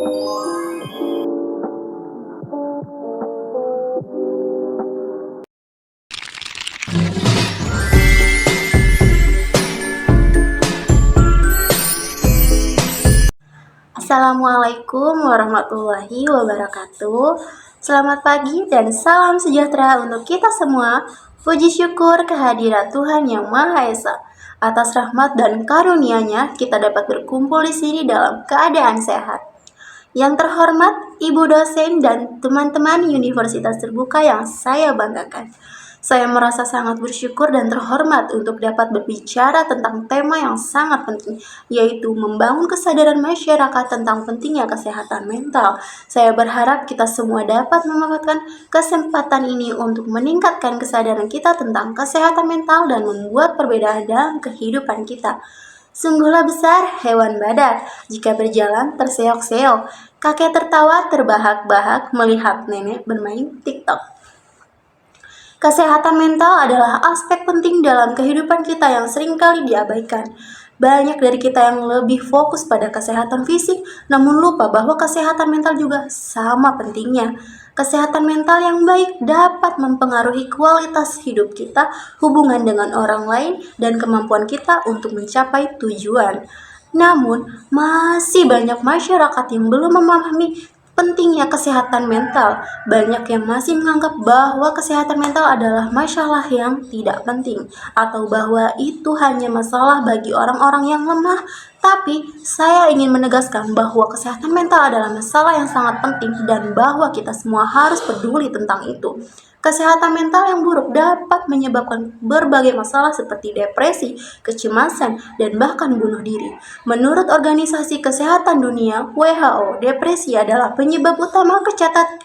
Assalamualaikum warahmatullahi wabarakatuh. Selamat pagi dan salam sejahtera untuk kita semua. Puji syukur kehadirat Tuhan Yang Maha Esa. Atas rahmat dan karunia-Nya kita dapat berkumpul di sini dalam keadaan sehat. Yang terhormat Ibu dosen dan teman-teman Universitas Terbuka yang saya banggakan. Saya merasa sangat bersyukur dan terhormat untuk dapat berbicara tentang tema yang sangat penting, yaitu membangun kesadaran masyarakat tentang pentingnya kesehatan mental. Saya berharap kita semua dapat memanfaatkan kesempatan ini untuk meningkatkan kesadaran kita tentang kesehatan mental dan membuat perbedaan dalam kehidupan kita. Sungguhlah besar hewan badak, jika berjalan terseok-seok, kakek tertawa terbahak-bahak melihat nenek bermain TikTok. Kesehatan mental adalah aspek penting dalam kehidupan kita yang seringkali diabaikan. Banyak dari kita yang lebih fokus pada kesehatan fisik, namun lupa bahwa kesehatan mental juga sama pentingnya. Kesehatan mental yang baik dapat mempengaruhi kualitas hidup kita, hubungan dengan orang lain, dan kemampuan kita untuk mencapai tujuan. Namun, masih banyak masyarakat yang belum memahami pentingnya kesehatan mental. Banyak yang masih menganggap bahwa kesehatan mental adalah masalah yang tidak penting, atau bahwa itu hanya masalah bagi orang-orang yang lemah. Tapi, saya ingin menegaskan bahwa kesehatan mental adalah masalah yang sangat penting dan bahwa kita semua harus peduli tentang itu. Kesehatan mental yang buruk dapat menyebabkan berbagai masalah seperti depresi, kecemasan, dan bahkan bunuh diri. Menurut Organisasi Kesehatan Dunia (WHO), depresi adalah penyebab utama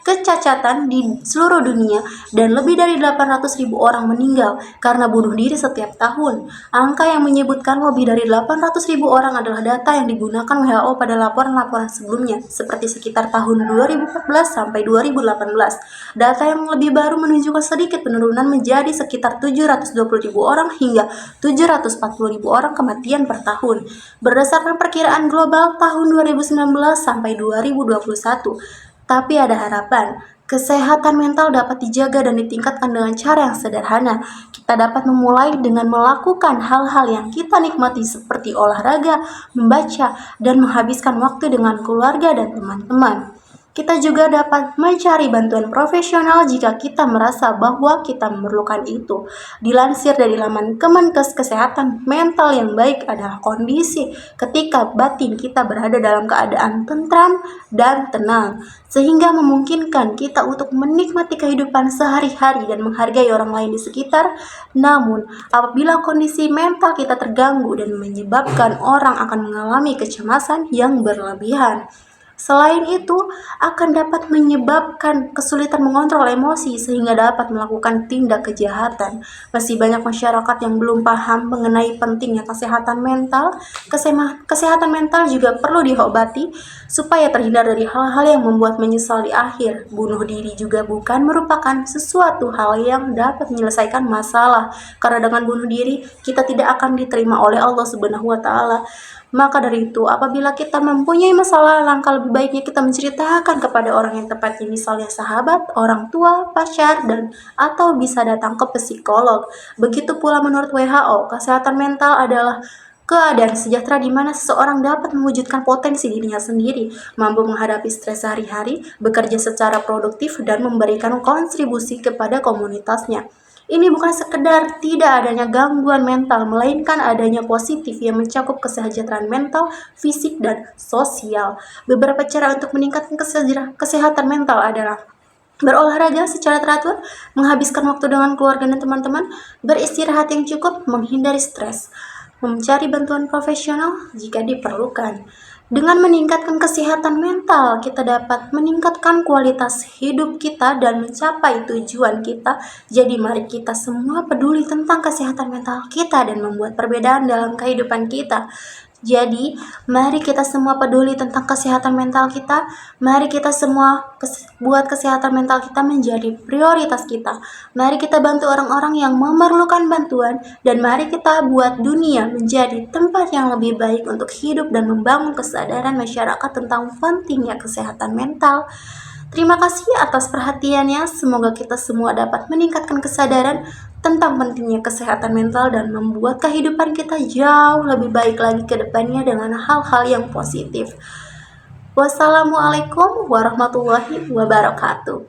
kecacatan di seluruh dunia dan lebih dari 800.000 orang meninggal karena bunuh diri setiap tahun. Angka yang menyebutkan lebih dari 800.000 orang adalah data yang digunakan WHO pada laporan-laporan sebelumnya, seperti sekitar tahun 2014 sampai 2018. Data yang lebih baru menunjukkan sedikit penurunan menjadi sekitar 720.000 orang hingga 740.000 orang kematian per tahun, berdasarkan perkiraan global tahun 2019 sampai 2021. Tapi ada harapan. Kesehatan mental dapat dijaga dan ditingkatkan dengan cara yang sederhana. Kita dapat memulai dengan melakukan hal-hal yang kita nikmati seperti olahraga, membaca, dan menghabiskan waktu dengan keluarga dan teman-teman. Kita juga dapat mencari bantuan profesional jika kita merasa bahwa kita memerlukan itu. Dilansir dari laman Kemenkes, kesehatan mental yang baik adalah kondisi ketika batin kita berada dalam keadaan tentram dan tenang, sehingga memungkinkan kita untuk menikmati kehidupan sehari-hari dan menghargai orang lain di sekitar. Namun, apabila kondisi mental kita terganggu dan menyebabkan orang akan mengalami kecemasan yang berlebihan. Selain itu, akan dapat menyebabkan kesulitan mengontrol emosi sehingga dapat melakukan tindak kejahatan. Masih banyak masyarakat yang belum paham mengenai pentingnya kesehatan mental. Kesehatan mental juga perlu diobati supaya terhindar dari hal-hal yang membuat menyesal di akhir. Bunuh diri juga bukan merupakan sesuatu hal yang dapat menyelesaikan masalah, karena dengan bunuh diri kita tidak akan diterima oleh Allah Subhanahu wa Ta'ala. Maka dari itu, apabila kita mempunyai masalah, langkah lebih baiknya kita menceritakan kepada orang yang tepat, misalnya sahabat, orang tua, pacar, dan atau bisa datang ke psikolog. Begitu pula menurut WHO, kesehatan mental adalah keadaan sejahtera di mana seseorang dapat mewujudkan potensi dirinya sendiri, mampu menghadapi stres sehari-hari, bekerja secara produktif, dan memberikan kontribusi kepada komunitasnya. Ini bukan sekedar tidak adanya gangguan mental, melainkan adanya positif yang mencakup kesejahteraan mental, fisik, dan sosial. Beberapa cara untuk meningkatkan kesehatan mental adalah berolahraga secara teratur, menghabiskan waktu dengan keluarga dan teman-teman, beristirahat yang cukup, menghindari stres, mencari bantuan profesional jika diperlukan. Dengan meningkatkan kesehatan mental, kita dapat meningkatkan kualitas hidup kita dan mencapai tujuan kita. Jadi mari kita semua peduli tentang kesehatan mental kita dan membuat perbedaan dalam kehidupan kita. Jadi, mari kita semua peduli tentang kesehatan mental kita. Mari kita semua buat kesehatan mental kita menjadi prioritas kita. Mari kita bantu orang-orang yang memerlukan bantuan, dan mari kita buat dunia menjadi tempat yang lebih baik untuk hidup dan membangun kesadaran masyarakat tentang pentingnya kesehatan mental. Terima kasih atas perhatiannya. Semoga kita semua dapat meningkatkan kesadaran tentang pentingnya kesehatan mental dan membuat kehidupan kita jauh lebih baik lagi ke depannya dengan hal-hal yang positif. Wassalamualaikum warahmatullahi wabarakatuh.